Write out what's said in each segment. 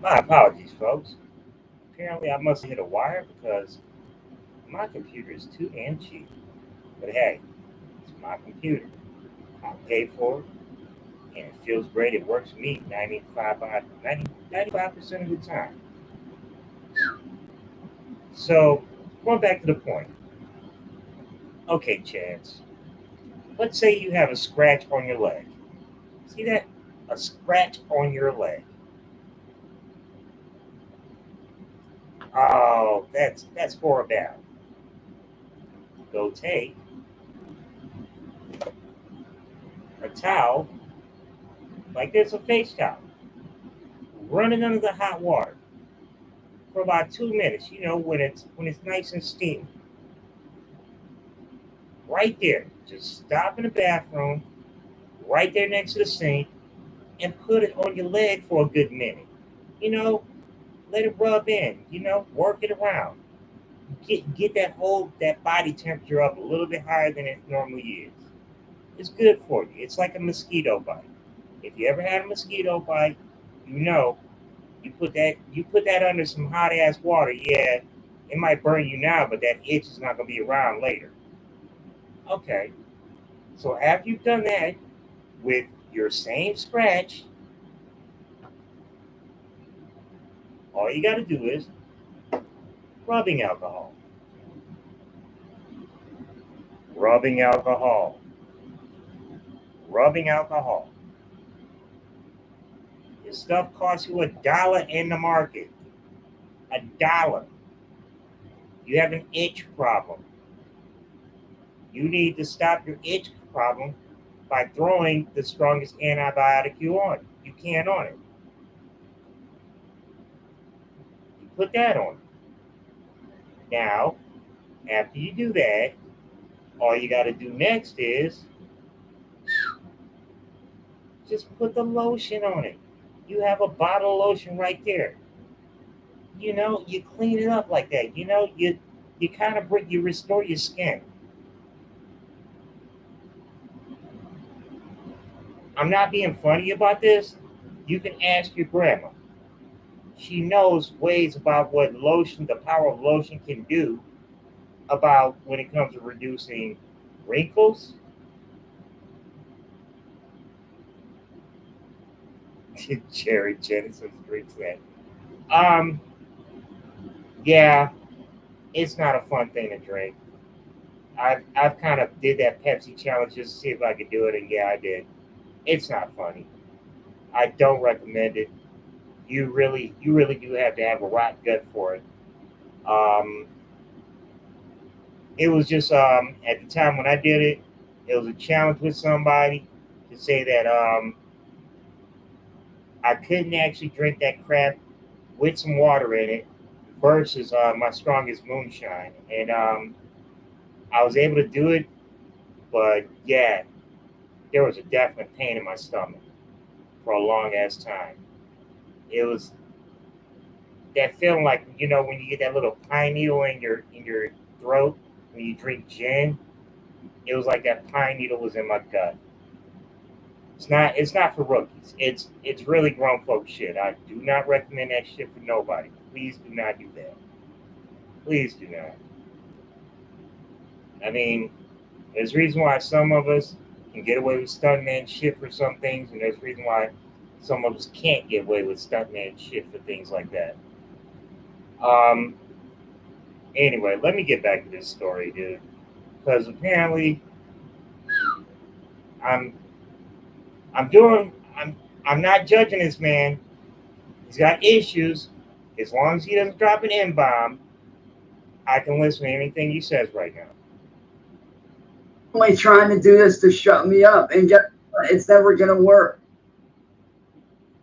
My apologies, folks. Apparently, I must have hit a wire because my computer is too damn cheap. But hey, it's my computer. I paid for it, and it feels great. It works for me 95% of the time. So, going back to the point. Okay, Chance. Let's say you have a scratch on your leg. See that? A scratch on your leg. Oh, that's horrible. Go take a towel, like this, a face towel, run it under the hot water for about 2 minutes. When it's nice and steamy, right there. Just stop in the bathroom, right there next to the sink, and put it on your leg for a good minute. You know, let it rub in. Work it around. Get that body temperature up a little bit higher than it normally is. It's good for you. It's like a mosquito bite. If you ever had a mosquito bite, you know you put that under some hot ass water. Yeah, it might burn you now, but that itch is not gonna be around later. Okay, so after you've done that with your same scratch, all you got to do is rubbing alcohol, rubbing alcohol, rubbing alcohol. This stuff costs you $1 in the market. $1. You have an itch problem. You need to stop your itch problem by throwing the strongest antibiotic you can on it. You put that on. Now, after you do that, all you got to do next is just put the lotion on it. You have a bottle of lotion right there. You clean it up like that. You kind of you restore your skin. I'm not being funny about this. You can ask your grandma. She knows ways about what lotion, the power of lotion can do about when it comes to reducing wrinkles. Jerry Genesis drinks that. Um, yeah, it's not a fun thing to drink. I've kind of did that Pepsi challenge just to see if I could do it, and yeah, I did. It's not funny. I don't recommend it. You really do have to have a rotten gut for it. Um, it was just at the time when I did it, it was a challenge with somebody to say that I couldn't actually drink that crap with some water in it versus my strongest moonshine, and I was able to do it, but yeah, there was a definite pain in my stomach for a long ass time. It was that feeling like when you get that little pine needle in your throat when you drink gin. It was like that pine needle was in my gut. It's not for rookies. It's really grown folk shit. I do not recommend that shit for nobody. Please do not do that. Please do not. I mean, there's a reason why some of us can get away with stuntman shit for some things, and there's a reason why some of us can't get away with stuntman shit for things like that. Um. Anyway, let me get back to this story, dude. Because apparently, I'm I'm doing I'm not judging this man. He's got issues. As long as he doesn't drop an M bomb, I can listen to anything he says right now. Only trying to do this to shut me up, and guess what? It's never gonna work.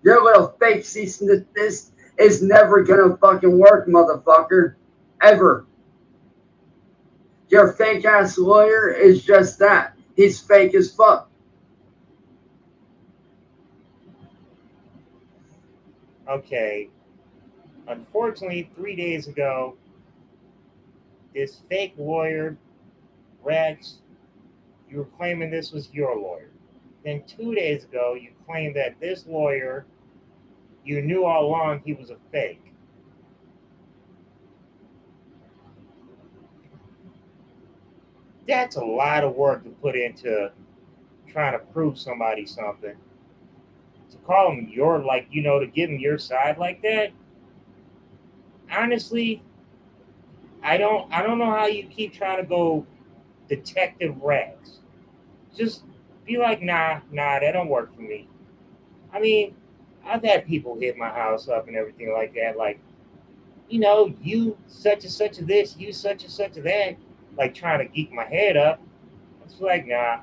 Your little fake cease and desist is never gonna fucking work, motherfucker. Ever. Your fake ass lawyer is just that. He's fake as fuck. Okay. Unfortunately, 3 days ago, this fake lawyer, Rex, you were claiming this was your lawyer. Then 2 days ago, you claimed that this lawyer You knew all along he was a fake. That's a lot of work to put into trying to prove somebody something. To call him your, like, to give him your side like that. Honestly, I don't know how you keep trying to go detective rags. Just be like, nah, that don't work for me. I mean, I've had people hit my house up and everything like that. Like, you such and such of this, you such and such of that. Like trying to geek my head up. It's like, nah,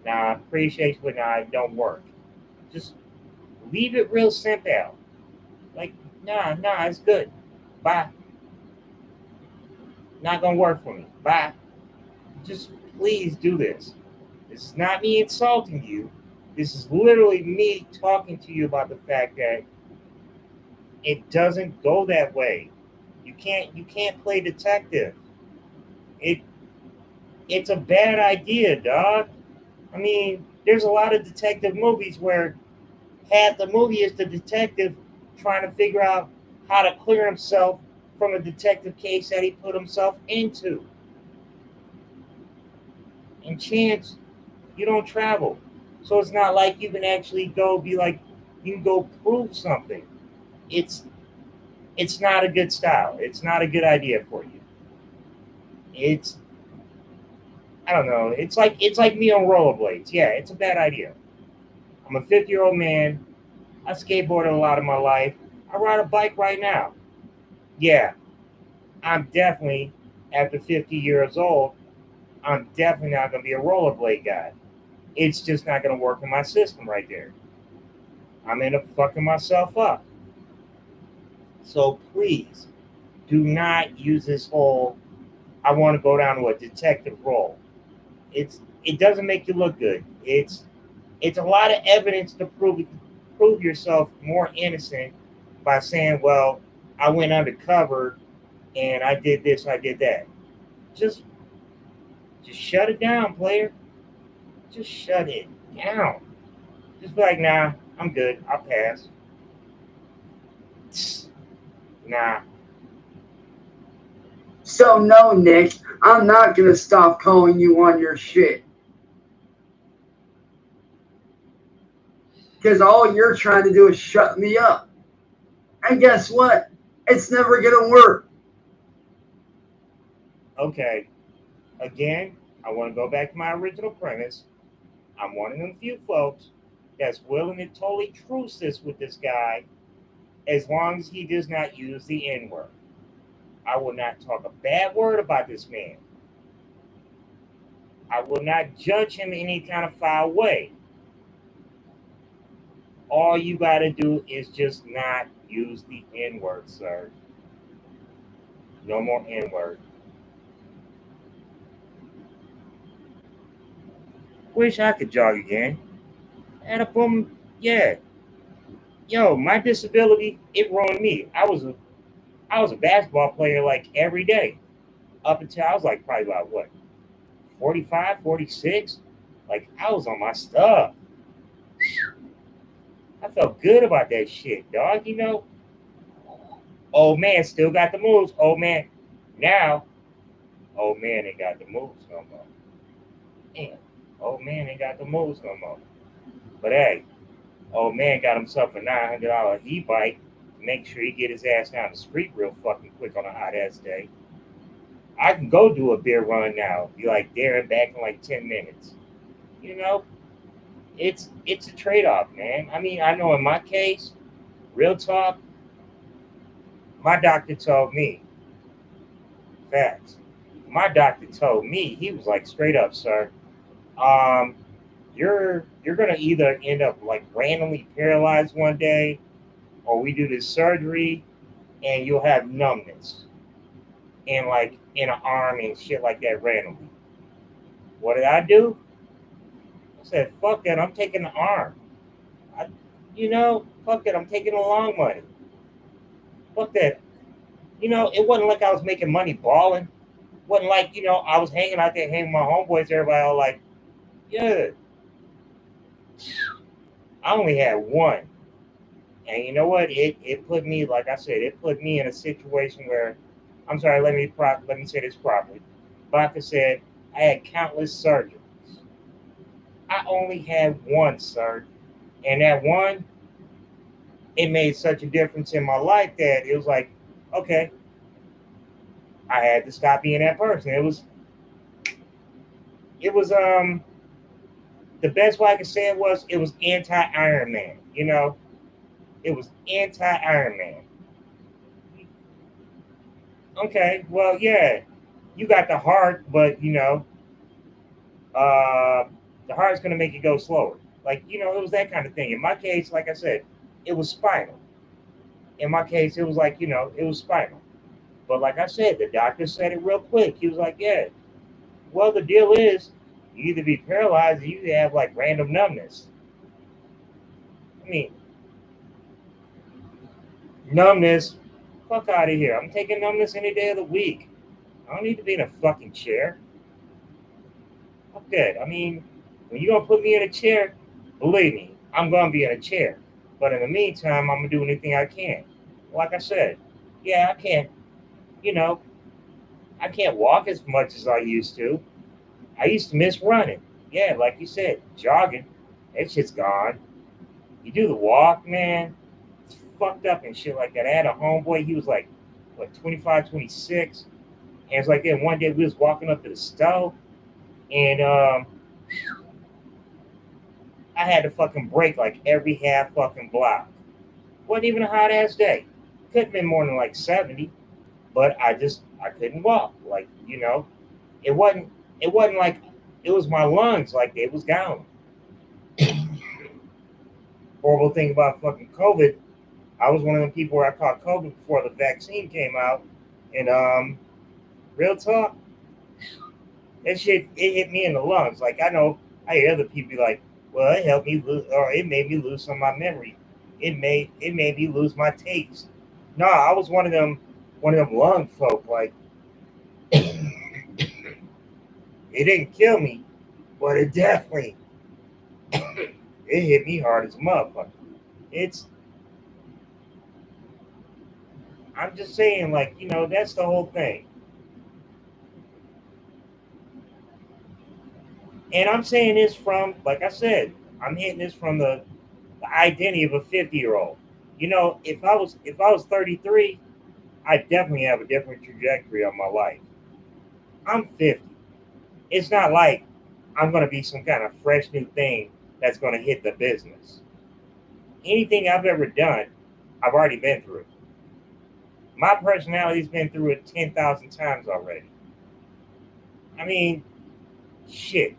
appreciate you, but nah, it don't work. Just leave it real simple. Like, nah, it's good. Bye. Not gonna work for me. Bye. Just please do this. This is not me insulting you. This is literally me talking to you about the fact that it doesn't go that way. You can't play detective. It it's a bad idea, dog. I mean, there's a lot of detective movies where half the movie is the detective trying to figure out how to clear himself from a detective case that he put himself into. And chance, you don't travel. So it's not like you can actually go be like, you can go prove something. It's it's not a good style. It's not a good idea for you. It's I don't know. It's like me on rollerblades. Yeah, it's a bad idea. I'm a 50-year-old man. I skateboarded a lot of my life. I ride a bike right now. Yeah, I'm definitely after 50 years old. I'm definitely not going to be a rollerblade guy. It's just not going to work in my system right there. I'm end up fucking myself up. So please do not use this whole I want to go down to a detective role. It doesn't make you look good. It's a lot of evidence to prove yourself more innocent by saying, well, I went undercover and I did this, I did that. Just just shut it down, player. Just shut it down. Just be like, nah, I'm good. I'll pass. Nah. So no, Nick, I'm not gonna stop calling you on your shit. Because all you're trying to do is shut me up. And guess what? It's never gonna work. Okay. Again, I want to go back to my original premise. I'm one of them few folks that's willing to totally truce this with this guy as long as he does not use the N word. I will not talk a bad word about this man. I will not judge him in any kind of foul way. All you got to do is just not use the N word, sir. No more N word. Wish I could jog again. And a boom, yeah. Yo, my disability, it ruined me. I was a basketball player like every day up until I was like probably about what, 45, 46. Like I was on my stuff. I felt good about that shit, dog. Old man still got the moves. Old man, now, old man ain't got the moves no more. Damn, old man ain't got the moves no more. But hey, old man got himself a $900 e-bike. Make sure he get his ass down the street real fucking quick on a hot ass day. I can go do a beer run now. Be like there and back in like 10 minutes. You know, it's a trade off, man. I mean, I know in my case, real talk, my doctor told me facts. My doctor told me he was like straight up, sir. Um, you're gonna either end up like randomly paralyzed one day, or we do this surgery and you'll have numbness and like in an arm and shit like that randomly. What did I do? I said, fuck that. I'm taking the arm. I, fuck it. I'm taking the long money. Fuck that. It wasn't like I was making money balling. Wasn't like, I was hanging out there, hanging with my homeboys, everybody all like, yeah, I only had one. And you know what? It put me, like I said, it put me in a situation where, I'm sorry, let me say this properly. Doctor said I had countless surgeries. I only had one, sir, and that one, it made such a difference in my life that it was like, okay, I had to stop being that person. It was the best way I could say it was anti Iron Man. It was anti Iron Man. Okay, well, yeah, you got the heart, but uh, the heart's gonna make you go slower. Like it was that kind of thing. In my case, like I said, it was spinal. In my case, it was like it was spinal. But like I said, the doctor said it real quick. He was like, "Yeah, well, the deal is, you either be paralyzed or you have like random numbness." I mean, numbness. Fuck out of here. I'm taking numbness any day of the week. I don't need to be in a fucking chair. I'm good. I mean, when you're gonna put me in a chair, believe me, I'm gonna be in a chair. But in the meantime, I'm gonna do anything I can. Like I said, yeah, I can't. You know, I can't walk as much as I used to. I used to miss running. Yeah, like you said, jogging. That shit's gone. You do the walk, man. It's fucked up and shit like that. I had a homeboy. He was like, what, 25, 26. And it's like, then one day we was walking up to the stove, and I had to fucking break like every half fucking block. Wasn't even a hot ass day. Couldn't have been more than like 70, but I couldn't walk. Like, it wasn't it wasn't like it was my lungs, like they was gone. Horrible thing about fucking COVID, I was one of the people where I caught COVID before the vaccine came out. And real talk, that shit it hit me in the lungs. Like I hear other people be like, well, it helped me lose, or it made me lose some of my memory. It made me lose my taste. No, I was one of them lung folk. Like it didn't kill me, but it definitely it hit me hard as a motherfucker. It's I'm just saying, like, that's the whole thing. And I'm saying this from, like I said, I'm hitting this from the identity of a 50-year-old. If I was 33, I definitely have a different trajectory of my life. I'm 50. It's not like I'm gonna be some kind of fresh new thing that's gonna hit the business. Anything I've ever done, I've already been through it. My personality's been through it 10,000 times already. I mean, shit.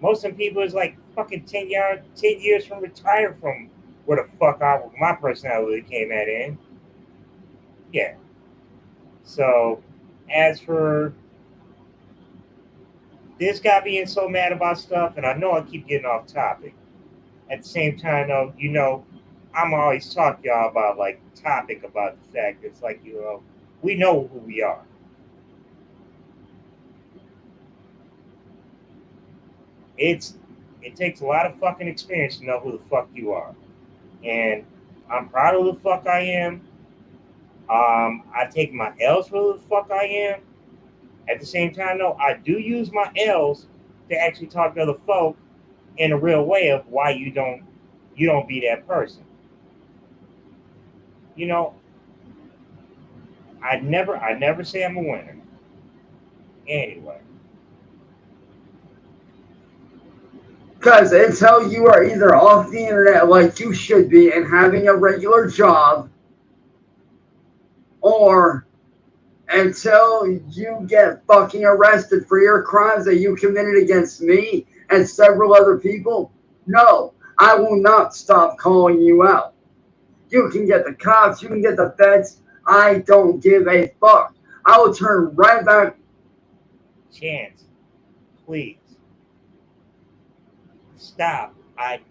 Most of the people is like fucking 10 years from retired from where the fuck my personality came at in. Yeah. So, as for this guy being so mad about stuff, and I know I keep getting off topic. At the same time, though, I'm always talk y'all about like topic about the fact it's like we know who we are. It's it takes a lot of fucking experience to know who the fuck you are, and I'm proud of the fuck I am. I take my L's for who the fuck I am. At the same time, though, I do use my L's to actually talk to other folk in a real way of why you don't be that person. You know, I never say I'm a winner. Anyway, Because until you are either off the internet like you should be and having a regular job, or until you get fucking arrested for your crimes that you committed against me and several other people, no, I will not stop calling you out. You can get the cops, you can get the feds. I don't give a fuck. I will turn right back. Chance, please stop. I'm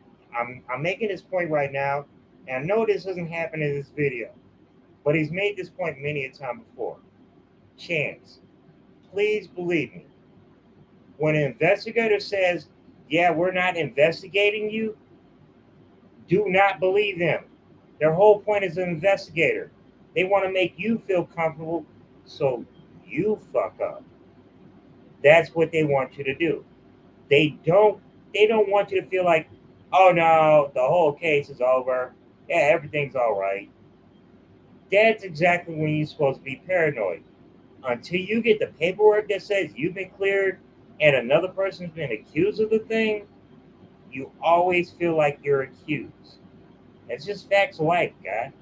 making this point right now, and I know this doesn't happen in this video, but he's made this point many a time before. Chance, please believe me. When an investigator says, "Yeah, we're not investigating you," do not believe them. Their whole point is an investigator. They want to make you feel comfortable so you fuck up. That's what they want you to do. They don't they don't want you to feel like, oh no, the whole case is over. Yeah, everything's all right. That's exactly when you're supposed to be paranoid. Until you get the paperwork that says you've been cleared and another person's been accused of the thing, you always feel like you're accused. It's just facts of life, guy.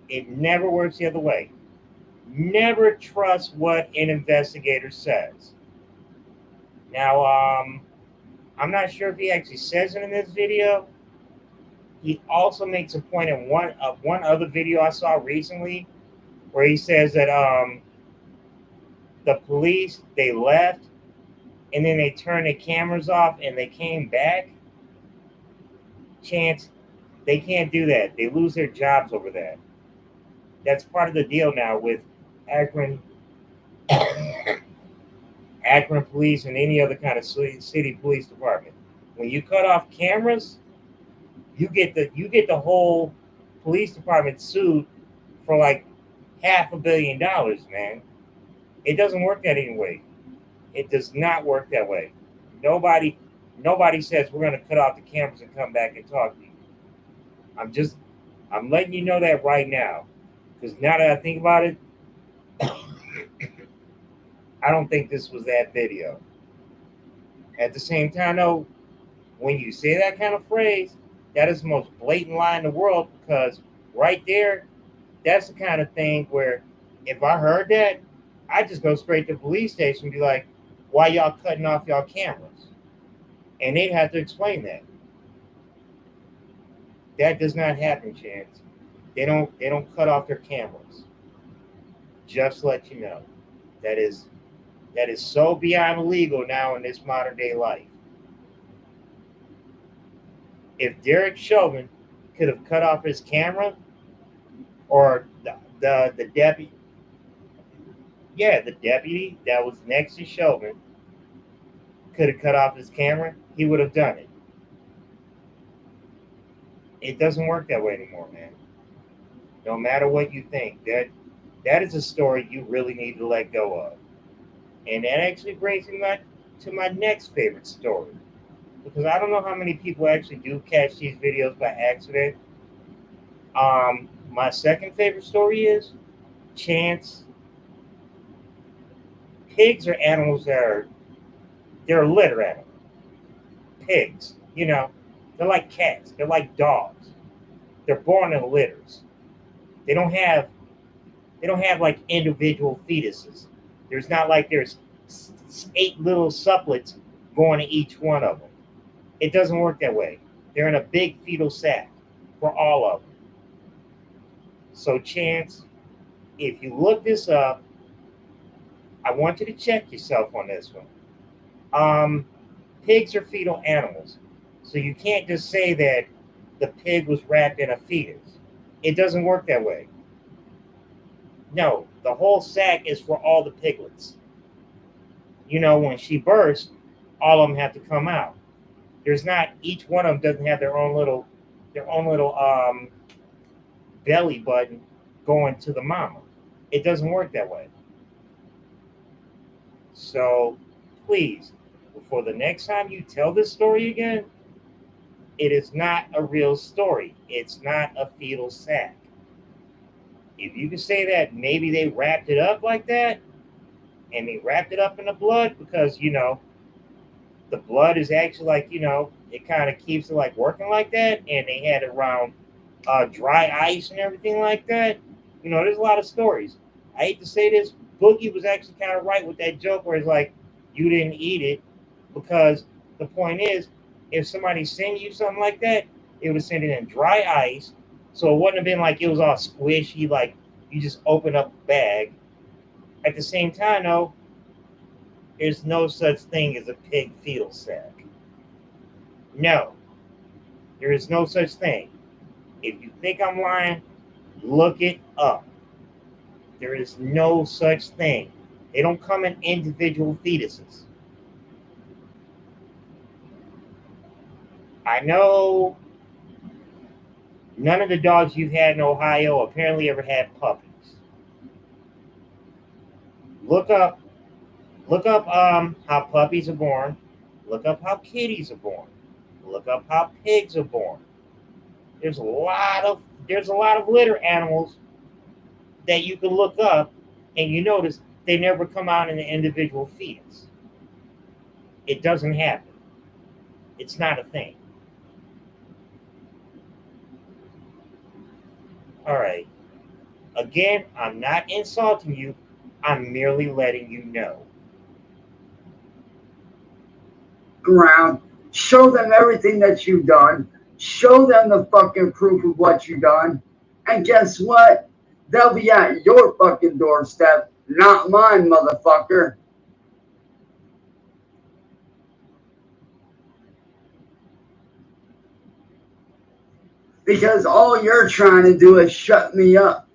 It never works the other way. Never trust what an investigator says. Now, I'm not sure if he actually says it in this video. He also makes a point in one other video I saw recently where he says that the police they left and then they turned the cameras off and they came back. Chance, they can't do that. They lose their jobs over that. That's part of the deal now with Akron, Akron police, and any other kind of city police department. When you cut off cameras, you get the whole police department sued for like $500 million, man. It doesn't work that anyway. It does not work that way. Nobody nobody says we're gonna cut off the cameras and come back and talk to you. I'm just I'm letting you know that right now. Because now that I think about it, I don't think this was that video. At the same time though, when you say that kind of phrase, that is the most blatant lie in the world because right there, that's the kind of thing where if I heard that, I just go straight to the police station and be like, why y'all cutting off y'all cameras? And they'd have to explain that. That does not happen, Chance. They don't cut off their cameras. Just let you know. That is that is so beyond illegal now in this modern day life. If Derek Chauvin could have cut off his camera, or the deputy, yeah, the deputy that was next to Chauvin could have cut off his camera, he would have done it. It doesn't work that way anymore, man. No matter what you think, that is a story you really need to let go of. And that actually brings me to my next favorite story. Because I don't know how many people actually do catch these videos by accident. My second favorite story is Chance. Pigs are animals they're litter animals. Pigs, they're like cats. They're like dogs. They're born in litters. They don't have they don't have like individual fetuses. There's not like there's eight little suplets going to each one of them. It doesn't work that way. They're in a big fetal sac for all of them. So, Chance, if you look this up, I want you to check yourself on this one. Um, Pigs are fetal animals, so you can't just say that the pig was wrapped in a fetus. It doesn't work that way. No, the whole sac is for all the piglets. When she bursts, all of them have to come out. There's not each one of them doesn't have their own little belly button going to the mama. It doesn't work that way. So please, before the next time you tell this story again, it is not a real story. It's not a fetal sac. If you can say that maybe they wrapped it up like that, and they wrapped it up in the blood because the blood is actually like it kind of keeps it like working like that, and they had it around dry ice and everything like that. There's a lot of stories. I hate to say this, Boogie was actually kind of right with that joke where it's like you didn't eat it because the point is, if somebody sent you something like that, it would send it in dry ice, so it wouldn't have been like it was all squishy, like you just open up a bag. At the same time, though, there's no such thing as a pig fetal sac. No, there is no such thing. If you think I'm lying, look it up. There is no such thing. They don't come in individual fetuses. I know None of the dogs you've had in Ohio apparently ever had puppies. Look up how puppies are born. Look up how kitties are born. Look up how pigs are born. There's a lot of litter animals that you can look up, and you notice they never come out in the individual fetus. It doesn't happen. It's not a thing. All right. Again, I'm not insulting you. I'm merely letting you know. Around, show them everything that you've done, show them the fucking proof of what you've done, and guess what? They'll be at your fucking doorstep, not mine, motherfucker. Because all you're trying to do is shut me up.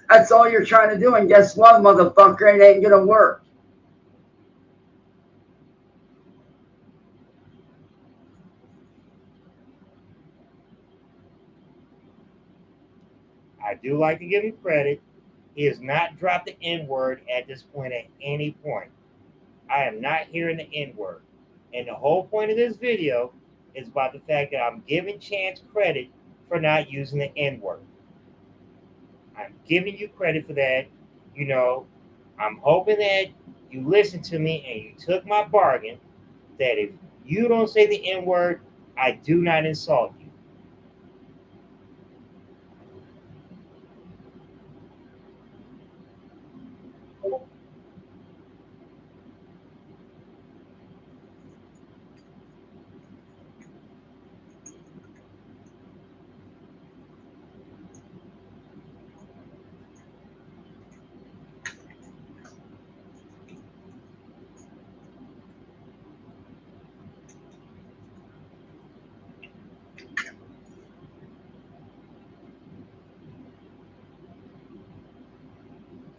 That's all you're trying to do, and guess what, motherfucker? It ain't gonna work. I do like to give him credit. He has not dropped the N word at this point at any point. I am not hearing the N word. And the whole point of this video is about the fact that I'm giving Chance credit for not using the N word. I'm giving you credit for that. You know, I'm hoping that you listened to me and you took my bargain that if you don't say the N word, I do not insult you.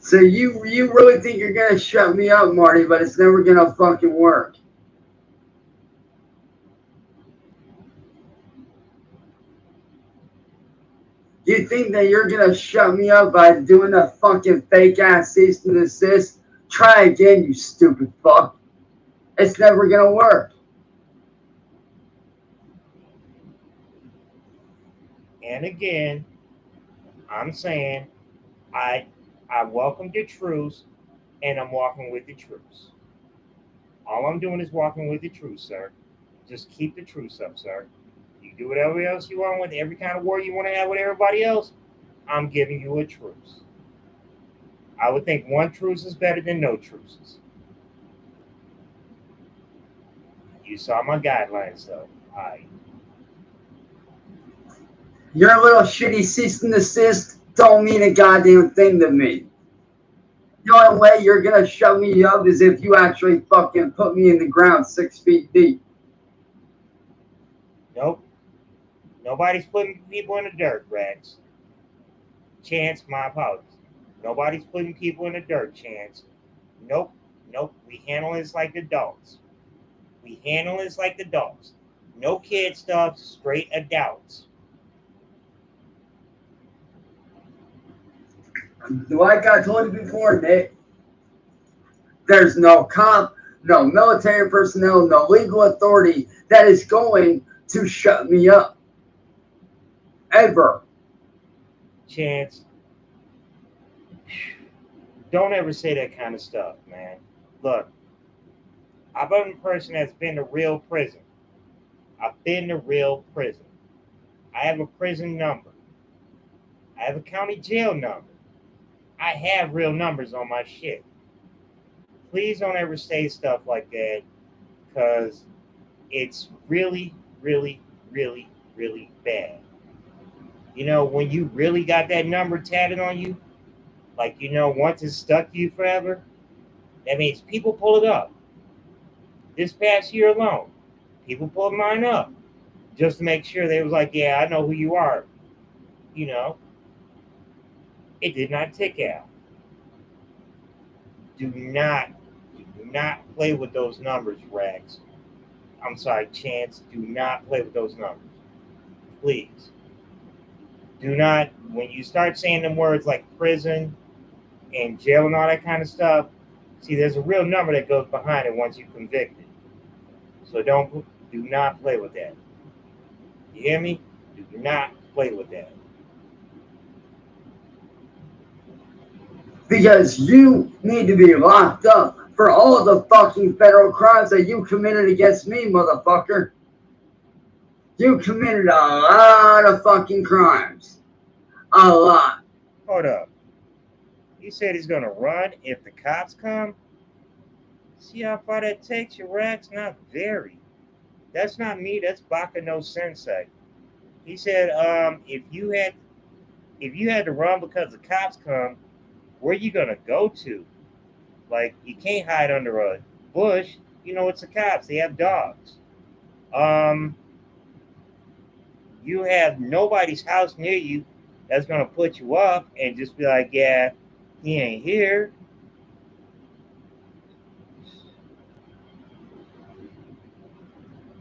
So you really think you're gonna shut me up, Marty, but it's never gonna fucking work. You think that you're gonna shut me up by doing a fucking fake ass cease and desist? Try again, you stupid fuck. It's never gonna work. And again, I'm saying I welcome the truce and I'm walking with the truce. All I'm doing is walking with the truce, sir. Just keep the truce up, sir. You do whatever else you want with every kind of war you want to have with everybody else. I'm giving you a truce. I would think one truce is better than no truces. You saw my guidelines, though. All right. Your little shitty cease and desist don't mean a goddamn thing to me. The only way you're gonna shut me up is if you actually fucking put me in the ground 6 feet deep. Nope. Nobody's putting people in the dirt, Rex. Chance, my apologies. Nobody's putting people in the dirt, Chance. Nope. Nope. We handle this like adults. We handle this like adults. No kid stuff, straight adults. Like I told you before, Nick, there's no cop, no military personnel, no legal authority that is going to shut me up. Ever. Chance, don't ever say that kind of stuff, man. Look, I've been a person that's been to real prison. I've been to real prison. I have a prison number. I have a county jail number. I have real numbers on my shit. Please don't ever say stuff like that because it's really, really, really, really bad. You know, when you really got that number tatted on you, like, you know, once it's stuck to you forever, that means people pull it up. This past year alone, people pulled mine up just to make sure they was like, yeah, I know who you are. You know, it did not tick out. Do not play with those numbers, Rex. I'm sorry, Chance. Do not play with those numbers, please. Do not, when you start saying them words like prison and jail and all that kind of stuff, see, there's a real number that goes behind it once you're convicted. So do not play with that. You hear me? Do not play with that. Because you need to be locked up for all the fucking federal crimes that you committed against me, motherfucker. You committed a lot of fucking crimes. A lot. Hold up. He said he's gonna run if the cops come. See how far that takes you, Rex? Not very. That's not me. That's Baka no Sensei. He said, if you had to run because the cops come, where you gonna go to? Like you can't hide under a bush. You know it's the cops. They have dogs. Um, you have nobody's house near you that's gonna put you up and just be like, yeah, he ain't here.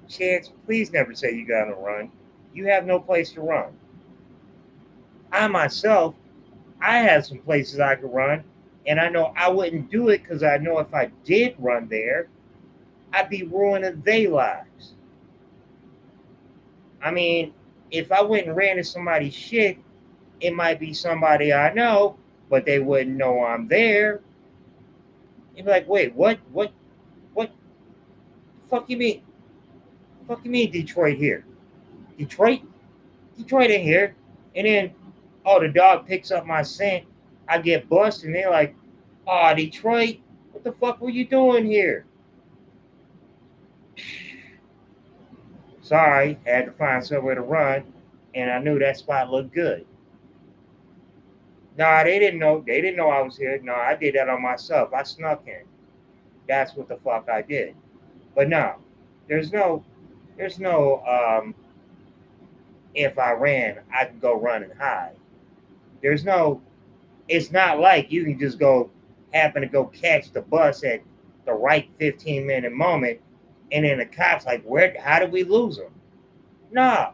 Chance, please never say you gotta run. You have no place to run. I myself, I have some places I could run, and I know I wouldn't do it because I know if I did run there, I'd be ruining their lives. I mean, if I went and ran into somebody's shit, it might be somebody I know, but they wouldn't know I'm there. They'd be like, wait, what the fuck you mean? Fuck you mean Detroit here? Detroit? Detroit in here. And then, oh, the dog picks up my scent. I get busted, and they're like, oh, Detroit, what the fuck were you doing here? Sorry, had to find somewhere to run, and I knew that spot looked good. Nah, they didn't know. They didn't know I was here. No, I did that on myself. I snuck in. That's what the fuck I did. But no, there's no, there's no. If I ran, I could go run and hide. There's no. It's not like you can just go happen to go catch the bus at the right 15-minute moment, and then the cops like, where? How did we lose them? Nah,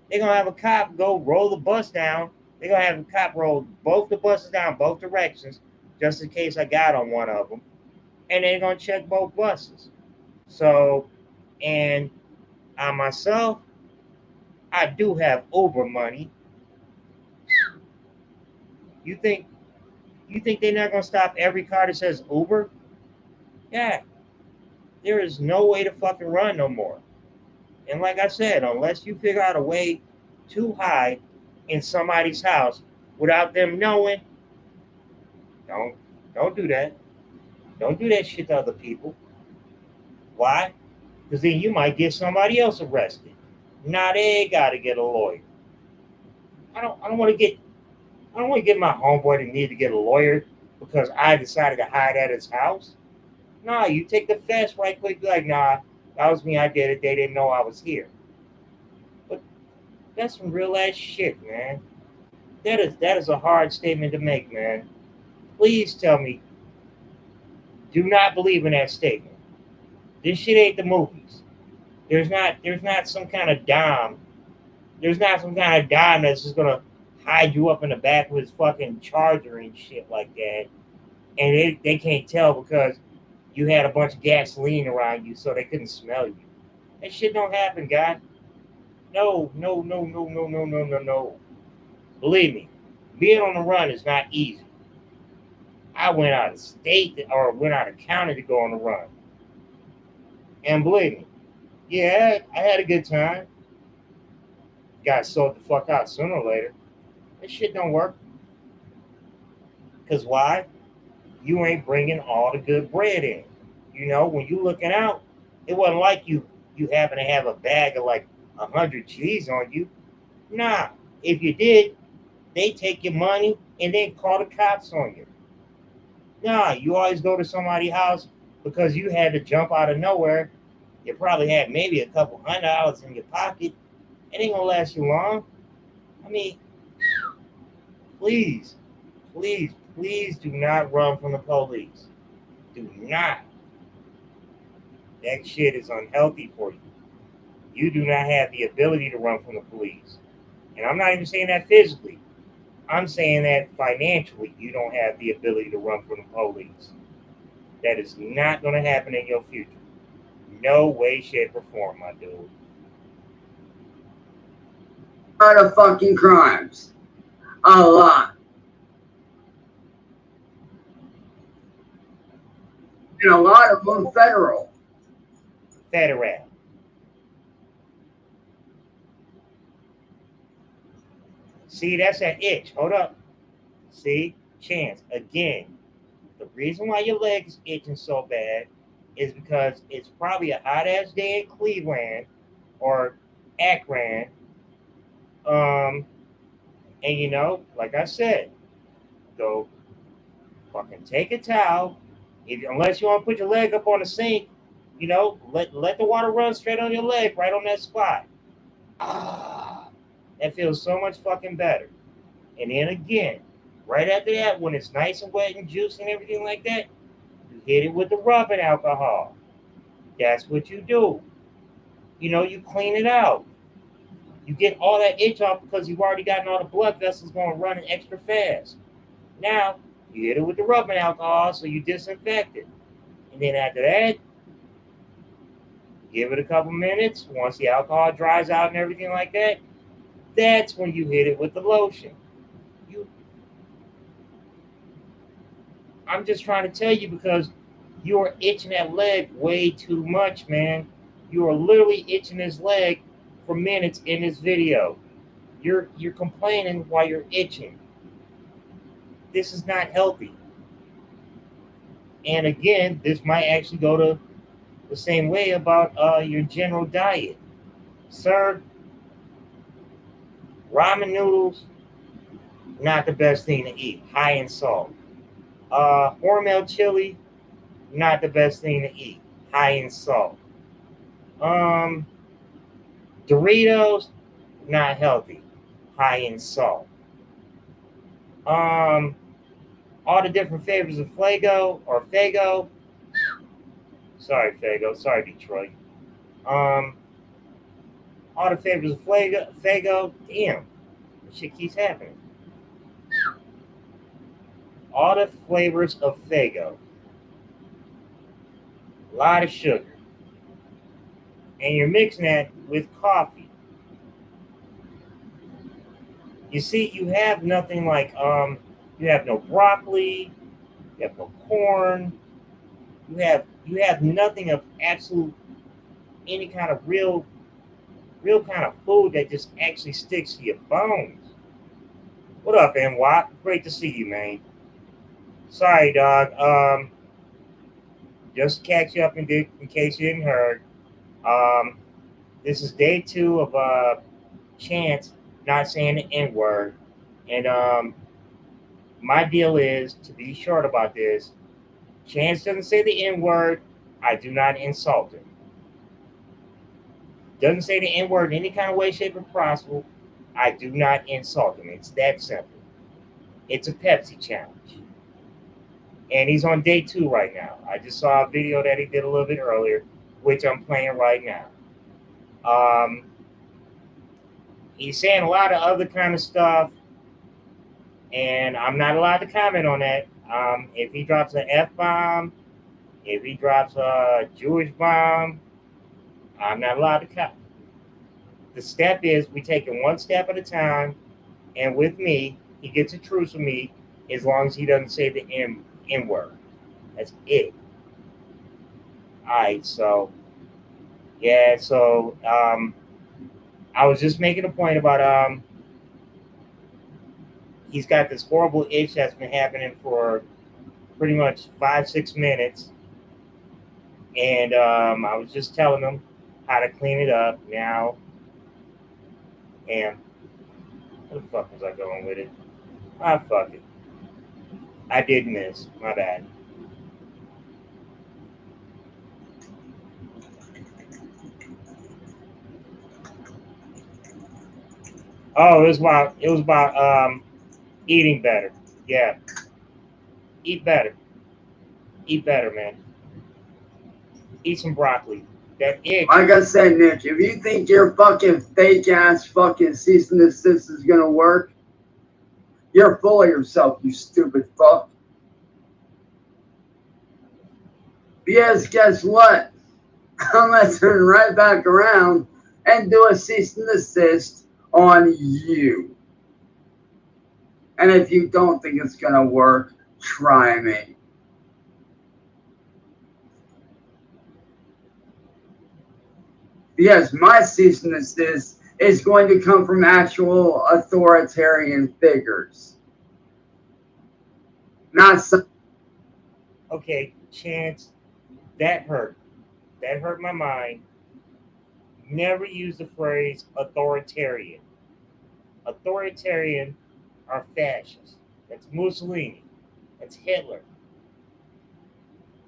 they're gonna have a cop go roll the bus down. They're gonna have a cop roll both the buses down both directions, just in case I got on one of them, and they're gonna check both buses. So, and I myself, I do have Uber money. You think they're not gonna stop every car that says Uber? Yeah, there is no way to fucking run no more. And like I said, unless you figure out a way to hide in somebody's house without them knowing, don't don't do that. Don't do that shit to other people. Why? Because then you might get somebody else arrested. Now they gotta get a lawyer. I don't want to get I don't want to get my homeboy to need to get a lawyer because I decided to hide at his house. Nah, you take the fast right quick, be like, nah, that was me, I did it. They didn't know I was here. But that's some real ass shit, man. That is a hard statement to make, man. Please tell me, do not believe in that statement. This shit ain't the movies. There's not some kind of dime. There's not some kind of dime that's just gonna hide you up in the back of his fucking charger and shit like that. And they can't tell because you had a bunch of gasoline around you so they couldn't smell you. That shit don't happen, guy. No, no, no, no, no, no, no, no, no. Believe me, being on the run is not easy. I went out of state or went out of county to go on the run. And believe me, yeah, I had a good time. Got sold the fuck out sooner or later. This shit don't work. Because why? You ain't bringing all the good bread in. You know, when you looking out, it wasn't like you happen to have a bag of like 100 G's on you. Nah, if you did, they take your money and then call the cops on you. Nah, you always go to somebody's house because you had to jump out of nowhere. You probably had maybe a couple $100 in your pocket. It ain't gonna last you long. I mean, please, please, please do not run from the police. Do not. That shit is unhealthy for you. You do not have the ability to run from the police. And I'm not even saying that physically. I'm saying that financially, you don't have the ability to run from the police. That is not going to happen in your future. No way, shape, or form, my dude. A lot of fucking crimes. A lot. And a lot of them federal. Federal. See, that's that itch. Hold up. See, Chance, again, the reason why your leg is itching so bad is because it's probably a hot ass day in Cleveland or Akron. Um, and you know, like I said, go fucking take a towel. Unless you want to put your leg up on the sink, you know, let the water run straight on your leg, right on that spot. Ah, that feels so much fucking better. And then again, right after that, when it's nice and wet and juicy and everything like that, you hit it with the rubbing alcohol. That's what you do. You know, you clean it out. You get all that itch off because you've already gotten all the blood vessels going running extra fast. Now, you hit it with the rubbing alcohol so you disinfect it. And then after that, give it a couple minutes. Once the alcohol dries out and everything like that, that's when you hit it with the lotion. You, I'm just trying to tell you because you are itching that leg way too much, man. You are literally itching this leg for minutes in this video. You're complaining while you're itching. This is not healthy. And again, this might actually go to the same way about your general diet. Sir, ramen noodles, not the best thing to eat, high in salt. Hormel chili, not the best thing to eat, high in salt. Um, Doritos, not healthy, high in salt. Um, all the different flavors of Flago or Fago. Sorry, Fago. Sorry, Detroit. Um, all the flavors of Fago. Damn, this shit keeps happening. All the flavors of Fago. A lot of sugar. And you're mixing that with coffee. You see, you have nothing like you have no broccoli, you have no corn, you have nothing of absolute any kind of real kind of food that just actually sticks to your bones. What up, NY? Great to see you, man. Sorry, dog. Just to catch you up in case you didn't heard. Um, this is day 2 of Chance not saying the N word, and my deal is to be short about this. Chance doesn't say the N word. I do not insult him. Doesn't say the N word in any kind of way, shape, or possible. I do not insult him. It's that simple. It's a Pepsi challenge. And he's on day 2 right now. I just saw a video that he did a little bit earlier, which I'm playing right now. He's saying a lot of other kind of stuff, and I'm not allowed to comment on that. If he drops an F-bomb, if he drops a Jewish bomb, I'm not allowed to comment. The step is we take it one step at a time, and with me, he gets a truce with me as long as he doesn't say the N word. That's it. All right, so yeah, so I was just making a point about he's got this horrible itch that's been happening for pretty much 5-6 minutes, and I was just telling him how to clean it up now. And where the fuck was I going with it? Ah, fuck it. I did miss. My bad. Oh, it was about eating better. Yeah, eat better. Eat better, man. Eat some broccoli. that itch. Like I said, Nick, if you think your fucking fake ass fucking cease and desist is gonna work, you're full of yourself, you stupid fuck. Because guess what? I'm gonna turn right back around and do a cease and desist on you. And if you don't think it's gonna work, try me. Because my cease and desist is going to come from actual authoritarian figures. Not some. Okay, Chance, that hurt. That hurt my mind. Never use the phrase authoritarian. Authoritarian are fascists. That's Mussolini. That's Hitler.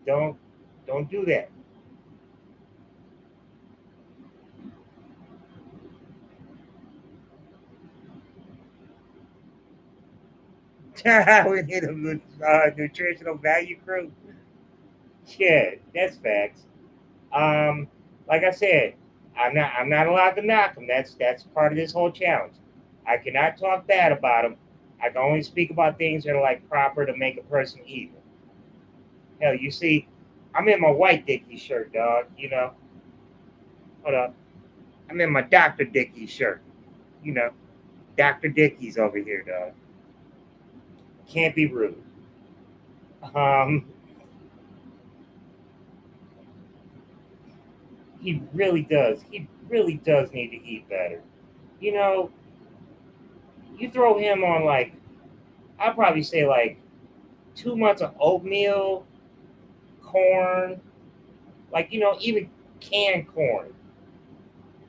Don't don't do that. We need a nutritional value crew. Yeah, that's facts. Um, like I said, I'm not allowed to knock them. That's part of this whole challenge. I cannot talk bad about them. I can only speak about things that are like proper to make a person evil. Hell, you see, I'm in my white Dickie shirt, dog. Hold up. I'm in my Dr. Dickie shirt. You know, Dr. Dickie's over here, dog. Can't be rude. Um, he really does. He really does need to eat better. You know, you throw him on like, I'd probably say like 2 months of oatmeal, corn, like even canned corn.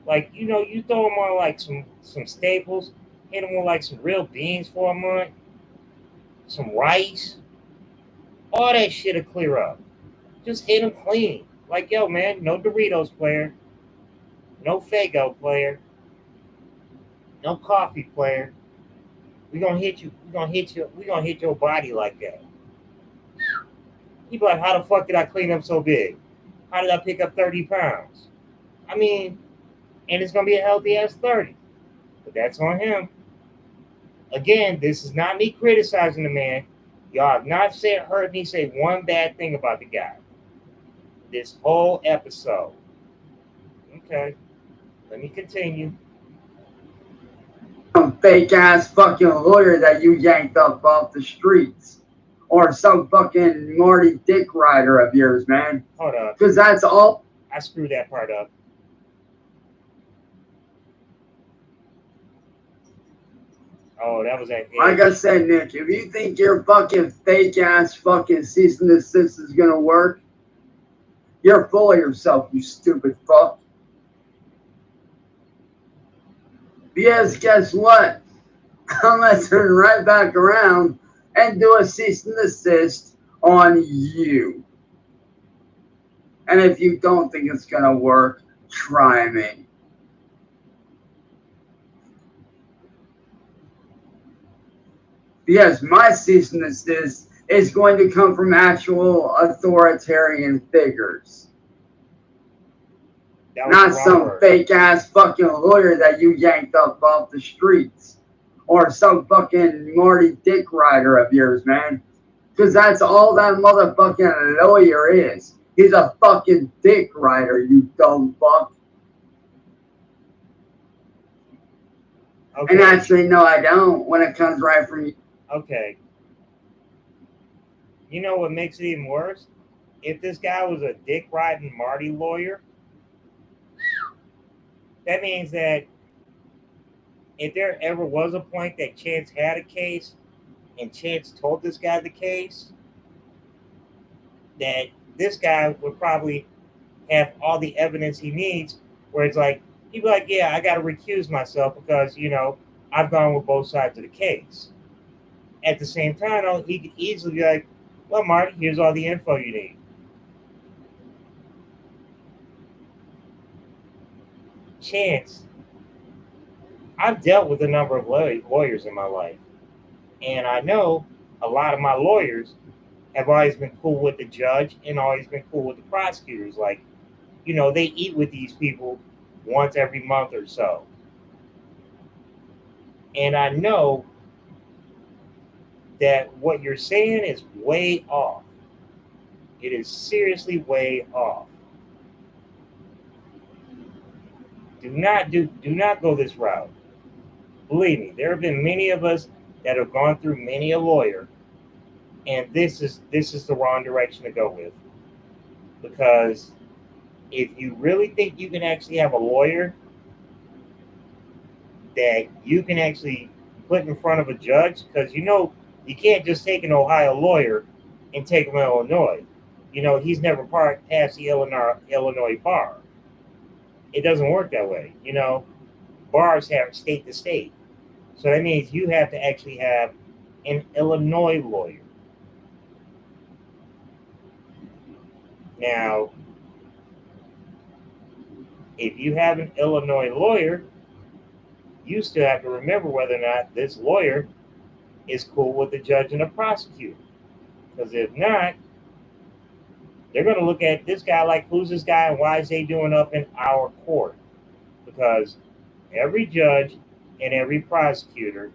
Like you throw him on like some staples, hit him with like some real beans for a month, some rice, all that shit'll clear up. Just hit him clean. Like yo, man, no Doritos player, no Fago player, no coffee player. We gonna hit you. We gonna hit you. We gonna hit your body like that. He be like, how the fuck did I clean up so big? How did I pick up 30 pounds? I mean, and it's gonna be a healthy ass 30. But that's on him. Again, this is not me criticizing the man. Y'all have not heard me say one bad thing about the guy. This whole episode. Okay, let me continue. Some fake ass fucking lawyer that you yanked up off the streets. Or some fucking Marty Dick Rider of yours, man. Hold up. Because that's all. I screwed that part up. Oh, that was that. Like I said, Nick, if you think your fucking fake ass fucking cease and desist is gonna work, you're full of yourself, you stupid fuck. Because guess what? I'm gonna turn right back around and do a cease and desist on you. And if you don't think it's gonna work, try me. Because my cease and desist is going to come from actual authoritarian figures. Not some fake ass fucking lawyer that you yanked up off the streets. Or some fucking Marty Dick Rider of yours, man. Because that's all that motherfucking lawyer is. He's a fucking dick rider, you dumb fuck. Okay. And actually, no, I don't when it comes right from you. Okay. You know what makes it even worse? If this guy was a dick riding Marty lawyer, that means that if there ever was a point that Chance had a case and Chance told this guy the case, that this guy would probably have all the evidence he needs, where it's like, he'd be like, yeah, I got to recuse myself because, I've gone with both sides of the case. At the same time, though, he could easily be like, well, Marty, here's all the info you need. Chance, I've dealt with a number of lawyers in my life, and I know a lot of my lawyers have always been cool with the judge and always been cool with the prosecutors. Like, they eat with these people once every month or so. And I know that what you're saying is way off. It is seriously way off. Do not go this route. Believe me, there have been many of us that have gone through many a lawyer, and this is the wrong direction to go with. Because if you really think you can actually have a lawyer that you can actually put in front of a judge, because you can't just take an Ohio lawyer and take him to Illinois. He's never passed the Illinois bar. It doesn't work that way. Bars have state to state. So that means you have to actually have an Illinois lawyer. Now, if you have an Illinois lawyer, you still have to remember whether or not this lawyer is cool with the judge and the prosecutor. Because if not, they're going to look at this guy like, who's this guy and why is he doing up in our court? Because every judge and every prosecutor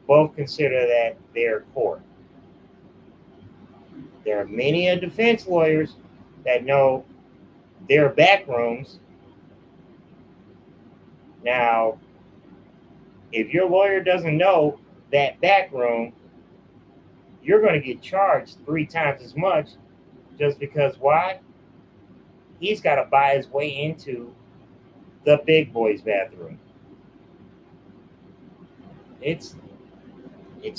both consider that their court. There are many defense lawyers that know their back rooms. Now, if your lawyer doesn't know that back room, you're going to get charged 3 times as much, just because why? He's got to buy his way into the big boy's bathroom. It's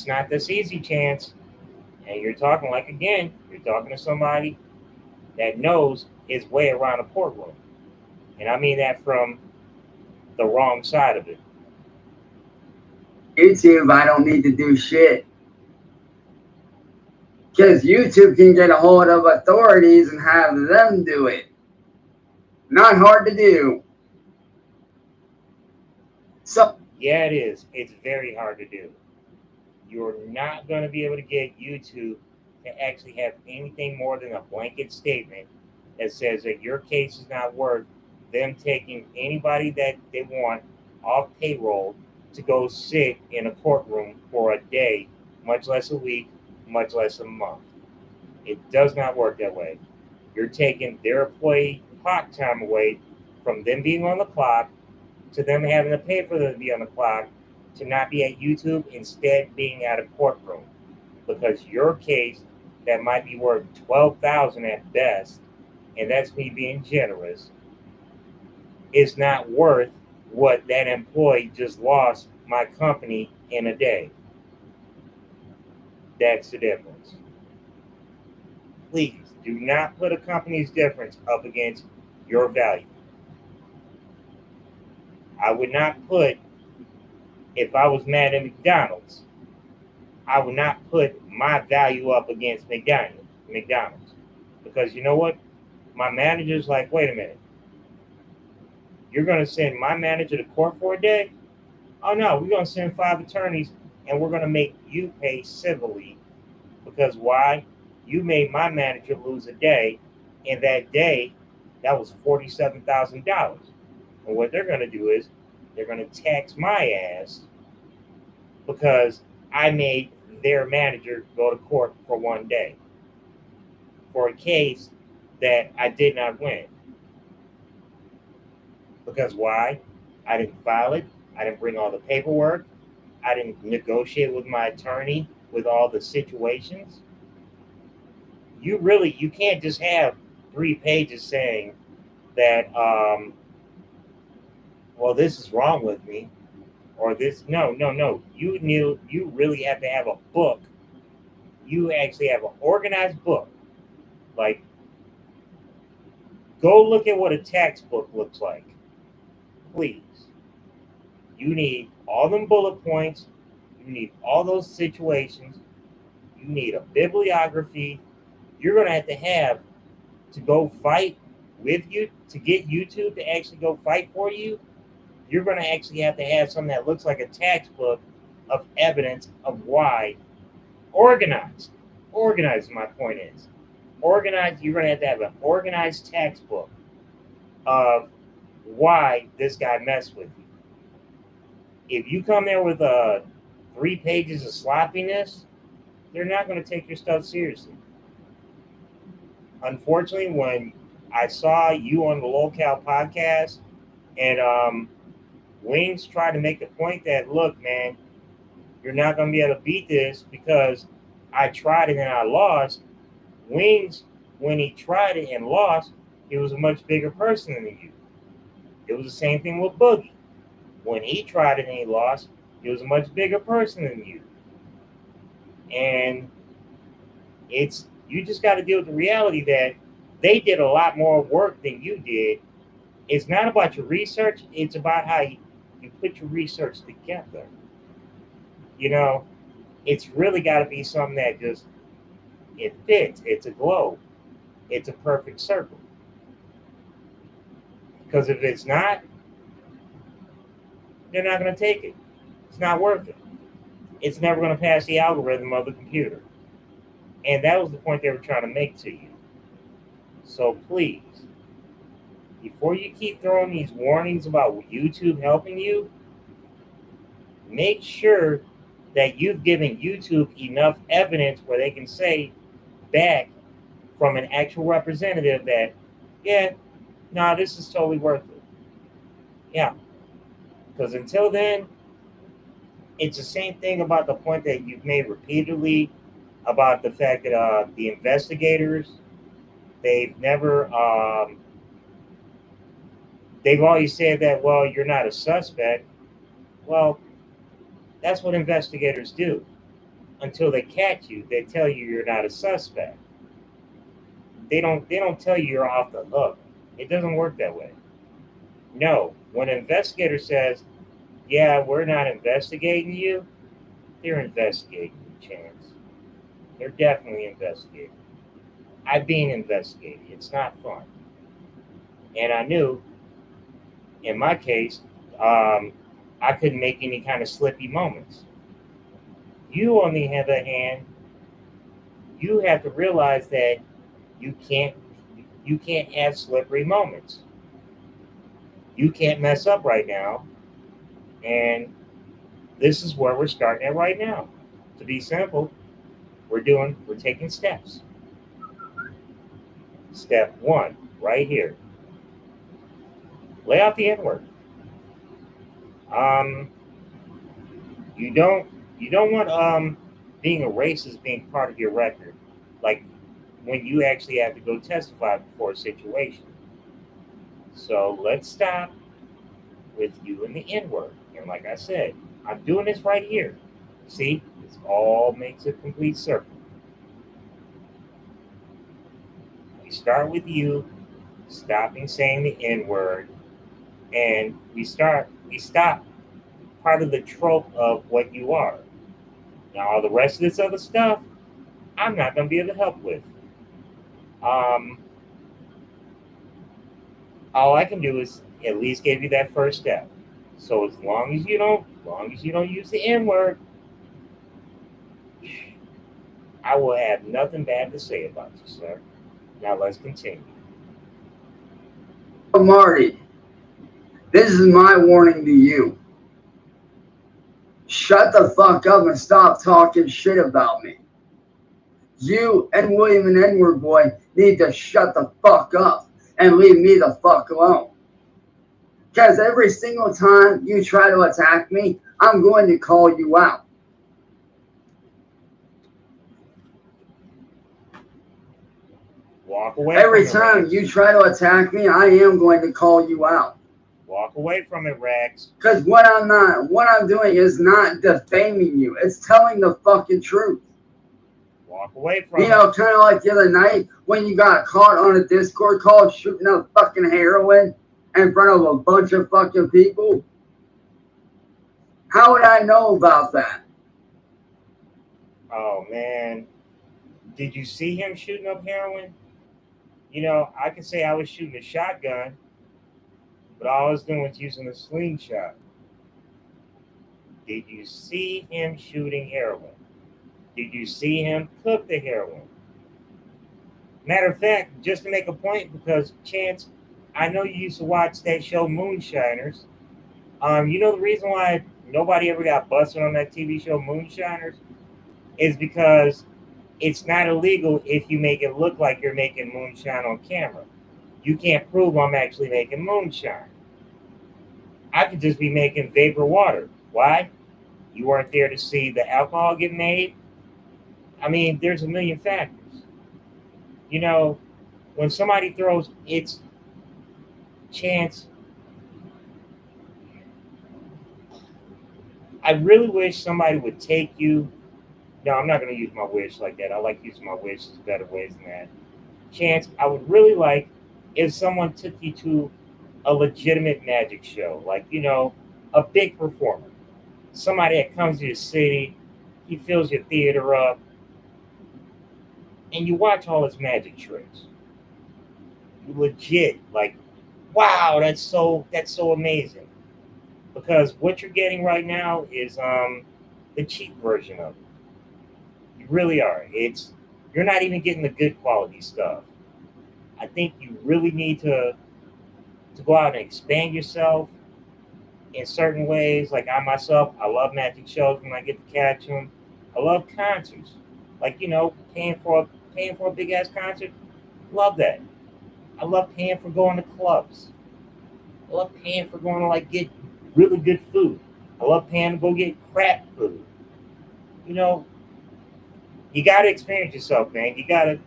not this easy, Chance. And you're talking you're talking to somebody that knows his way around a courtroom. And I mean that from the wrong side of it. YouTube, I don't need to do shit. Because YouTube can get a hold of authorities and have them do it. Not hard to do. So yeah, it is. It's very hard to do. You're not going to be able to get YouTube to actually have anything more than a blanket statement that says that your case is not worth them taking anybody that they want off payroll to go sit in a courtroom for a day, much less a week, much less a month. It does not work that way. You're taking their employee clock time away from them being on the clock to them having to pay for them to be on the clock to not be at YouTube, instead being at a courtroom. Because your case that might be worth $12,000 at best, and that's me being generous, is not worth what that employee just lost my company in a day. That's the difference. Please do not put a company's difference up against your value. I would not put, if I was mad at McDonald's, I would not put my value up against McDonald's. Because you know what? My manager's like, wait a minute. You're going to send my manager to court for a day? Oh no, we're going to send 5 attorneys and we're going to make you pay civilly. Because why? You made my manager lose a day, and that day, that was $47,000. And what they're going to do is they're going to tax my ass because I made their manager go to court for one day for a case that I did not win. Because why? I didn't file it. I didn't bring all the paperwork. I didn't negotiate with my attorney with all the situations. You can't just have 3 pages saying that, well, this is wrong with me, or this. No. You really have to have a book. You actually have an organized book. Like, go look at what a tax book looks like. Please. You need all them bullet points. You need all those situations. You need a bibliography. You're going to have to go fight with you to get YouTube to actually go fight for you. You're going to actually have to have something that looks like a tax book of evidence of why. Organized, my point is. Organized, you're going to have an organized tax book of why this guy messed with you. If you come there with 3 pages of sloppiness, they're not going to take your stuff seriously. Unfortunately, when I saw you on the Locale podcast and Wings tried to make the point that, look, man, you're not going to be able to beat this because I tried it and I lost. Wings, when he tried it and lost, he was a much bigger person than you. It was the same thing with Boogie. When he tried it and he lost, he was a much bigger person than you. And you just got to deal with the reality that they did a lot more work than you did. It's not about your research, it's about how you put your research together. It's really got to be something that just, it fits. It's a globe. It's a perfect circle. Because if it's not, they're not going to take it. It's not worth it. It's never going to pass the algorithm of the computer. And that was the point they were trying to make to you. So please, before you keep throwing these warnings about YouTube helping you, make sure that you've given YouTube enough evidence where they can say back from an actual representative that, yeah, no, this is totally worth it. Yeah. Because until then, it's the same thing about the point that you've made repeatedly about the fact that the investigators, they've never, they've always said that, well, you're not a suspect. Well, that's what investigators do. Until they catch you, they tell you you're not a suspect. They don't tell you you're off the hook. It doesn't work that way. No, when an investigator says, yeah, we're not investigating you, they're investigating you, Chance. They're definitely investigating. I'm being investigated. It's not fun. And I knew, in my case, I couldn't make any kind of slippy moments. You, on the other hand, you have to realize that you can't have slippery moments. You can't mess up right now. And this is where we're starting at right now. To be simple, we're taking steps. Step 1, right here. Lay out the N-word. You don't want being a racist being part of your record, like when you actually have to go testify before a situation. So let's stop with you and the N-word. And like I said, I'm doing this right here. See, this all makes a complete circle. We start with you stopping saying the N-word, and we stop part of the trope of what you are. Now, all the rest of this other stuff, I'm not going to be able to help with. All I can do is at least give you that first step. So as long as you don't use the N-word, I will have nothing bad to say about you, sir. Now let's continue. Marty, this is my warning to you. Shut the fuck up and stop talking shit about me. You and William and N-word boy need to shut the fuck up and leave me the fuck alone. Because every single time you try to attack me, I'm going to call you out. Walk away. Every time you try to attack me, I am going to call you out. Walk away from it, Rex. Because what I'm doing is not defaming you. It's telling the fucking truth. Walk away from it. You know, kind of like the other night when you got caught on a Discord call shooting up fucking heroin in front of a bunch of fucking people. How would I know about that? Oh, man. Did you see him shooting up heroin? You know, I could say I was shooting a shotgun, but all I was doing was using a slingshot. Did you see him shooting heroin? Did you see him cook the heroin? Matter of fact, just to make a point, because Chance, I know you used to watch that show Moonshiners. You know the reason why nobody ever got busted on that TV show Moonshiners is because it's not illegal if you make it look like you're making moonshine on camera. You can't prove I'm actually making moonshine. I could just be making vapor water. Why? You weren't there to see the alcohol get made. I mean, there's a million factors. You know, when somebody throws its chance, I really wish somebody would take you. No, I'm not going to use my wish like that. I like using my wishes better ways than that. Chance, I would really like if someone took you to a legitimate magic show, like, a big performer, somebody that comes to the city, he fills your theater up, and you watch all his magic tricks. You legit like, wow, that's so amazing. Because what you're getting right now is the cheap version of it. You really are. You're not even getting the good quality stuff. I think you really need to go out and expand yourself in certain ways. Like I myself, I love magic shows when I get to catch them. I love concerts, like paying for a big ass concert. Love that. I love paying for going to clubs. I love paying for going to like get really good food. I love paying to go get crap food. You know, you got to experience yourself, man. You got to.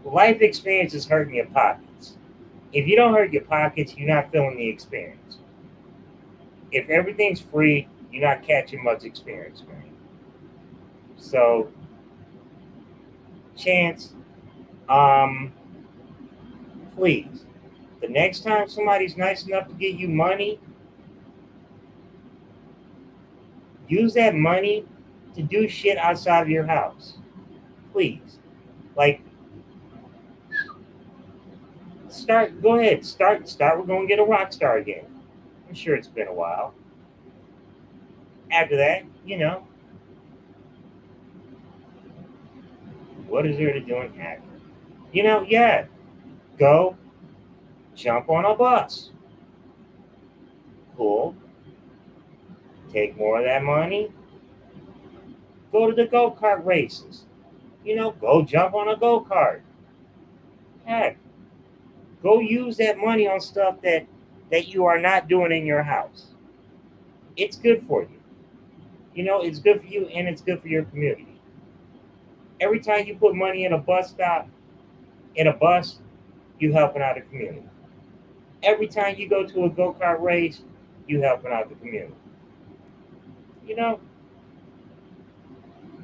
Life experience is hurting your pockets. If you don't hurt your pockets, you're not feeling the experience. If everything's free, you're not catching much experience, man. So, Chance, um, please, the next time somebody's nice enough to give you money, use that money to do shit outside of your house. Please. Like, go ahead, we're going to get a rock star again. I'm sure it's been a while. After that, what is there to do in after? Yeah, go jump on a bus. Cool. Take more of that money. Go to the go kart races. Go jump on a go kart. Heck, go use that money on stuff that you are not doing in your house. It's good for you. It's good for you and it's good for your community. Every time you put money in a bus stop, in a bus, you helping out the community. Every time you go to a go kart race, you helping out the community. You know,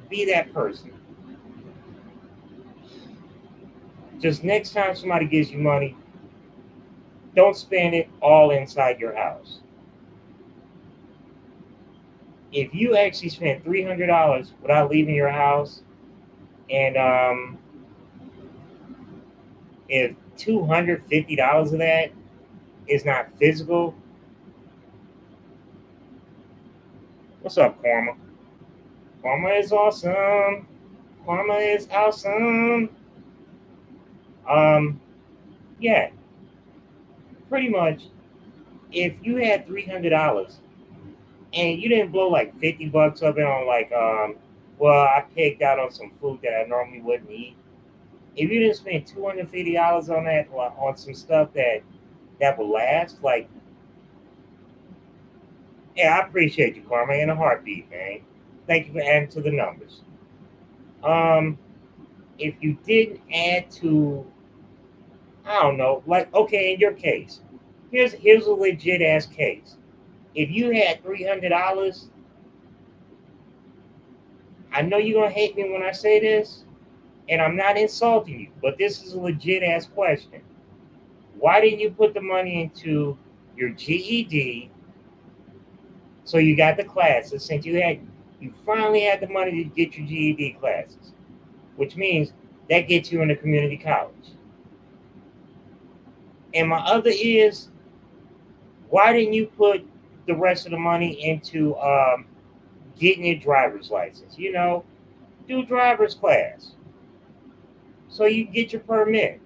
be that person. Just next time somebody gives you money, don't spend it all inside your house. If you actually spend $300 without leaving your house, and if $250 of that is not physical, what's up, Karma? Karma is awesome. Karma is awesome. Um, yeah, pretty much. If you had $300 and you didn't blow like $50 of it on like well, I picked out on some food that I normally wouldn't eat. If you didn't spend $250 on that on some stuff that will last, like, yeah, I appreciate you, Karma, in a heartbeat, man. Thank you for adding to the numbers. Um, if you didn't add to, I don't know, like, okay, in your case, here's a legit ass case. If you had $300, I know you're gonna hate me when I say this, and I'm not insulting you, but this is a legit ass question. Why didn't you put the money into your GED so you got the classes since you finally had the money to get your GED classes, which means that gets you into community college. And my other is, why didn't you put the rest of the money into getting your driver's license? Do driver's class so you get your permit.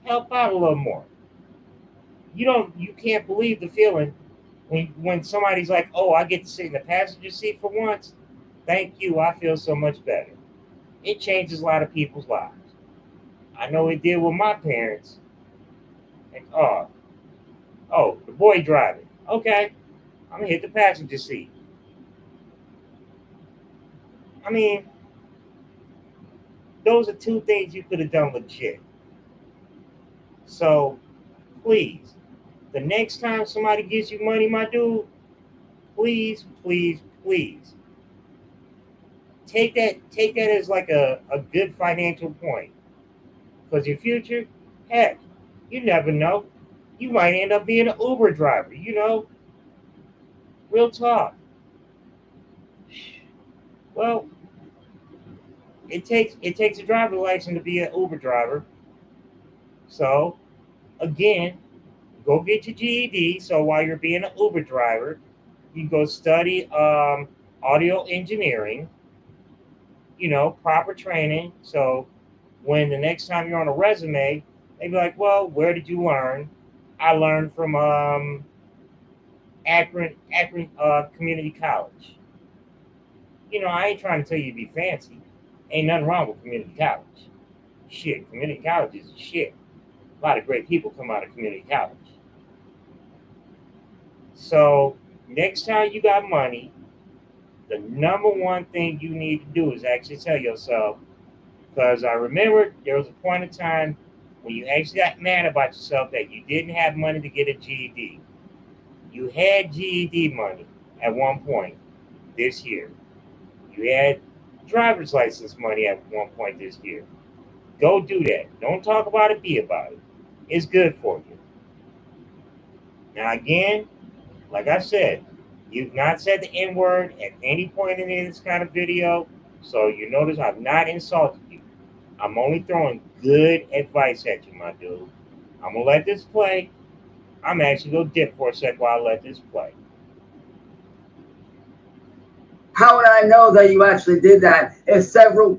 Help out a little more. You can't believe the feeling when somebody's like, "Oh, I get to sit in the passenger seat for once. Thank you. I feel so much better." It changes a lot of people's lives. I know it did with my parents. Like, oh, the boy driving. Okay, I'm gonna hit the passenger seat. I mean, those are two things you could have done legit. So please, the next time somebody gives you money, my dude, please, please, please take that as like a good financial point. Because your future, heck, you never know. You might end up being an Uber driver, Real talk. Well, it takes a driver's license to be an Uber driver. So again, go get your GED. So while you're being an Uber driver, you go study audio engineering, proper training. So when the next time you're on a resume, they be like, well, where did you learn? I learned from Akron Community College. I ain't trying to tell you to be fancy. Ain't nothing wrong with community college. Shit, community college is shit. A lot of great people come out of community college. So next time you got money, the number one thing you need to do is actually tell yourself, because I remember there was a point in time when you actually got mad about yourself that you didn't have money to get a GED. You had GED money at one point this year. You had driver's license money at one point this year. Go do that. Don't talk about it, be about it. It's good for you. Now, again, like I said, you've not said the N word at any point in this kind of video. So you notice I've not insulted you. I'm only throwing good advice at you, my dude. I'm going to let this play. I'm actually going to dip for a sec while I let this play. How would I know that you actually did that if several